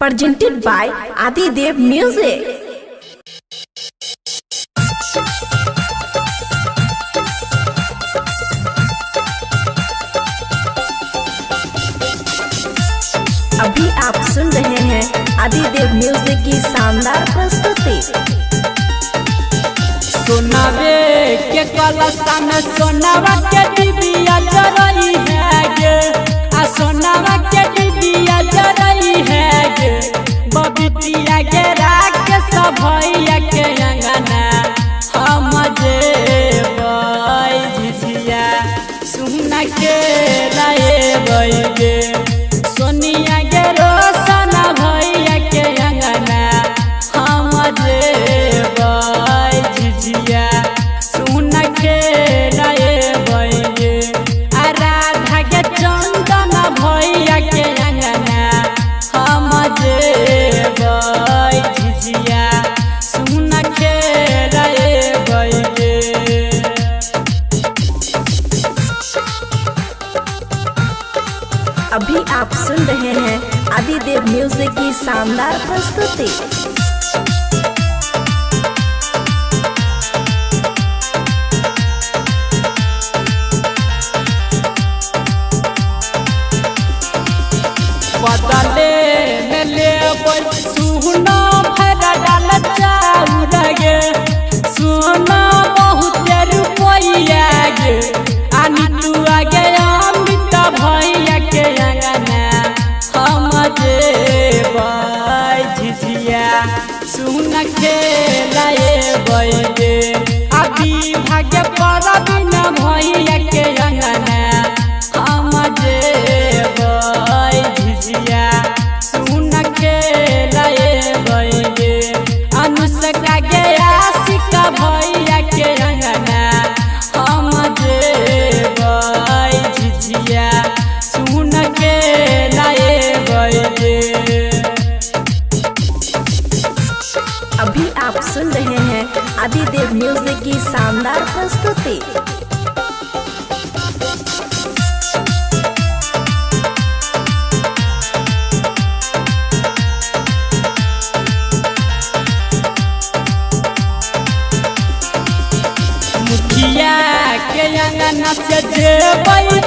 presented by Adidev Music. अभी आप सुन रहे हैं आदिदेव म्यूजिक की शानदार प्रस्तुति। सोनावे के कलशा में सोनावा के डिबिया जरई है गे, आ सोनावा के डिबिया जरई है गे, बबिटिया के राख के सब भैया के अंगना हम जेबई झिझिया सुना के लाए बई गे, सोनिया के रोशन भैया के अंगना हम जेबई झिझिया सुन के लाए बई, आ राधा के चंदन भैया के अंगना हम जेबई झिझिया सुन के लाए बई। अभी आप सुन रहे हैं आदिदेव म्यूजिक की शानदार प्रस्तुति। बदले में ले सुना भरा डाल चाउर गे, सुना बहुत रुपया गे, आनी तू आगे अमित भैया के अंगना हम जेबई झिझिया सुन के लाए बई गे, अभी भाग्य पर बिना भैया के अंगना हम जेबई झिझिया सुन के लाए बई गे, अनुष्का के आशिक भैया के अंगना हम जेबई झिझिया सुन के लाए बई। अभी आप सुन रहे हैं आदिदेव म्यूजिक की शानदार प्रस्तुति। मुखिया के अंगना से जेबई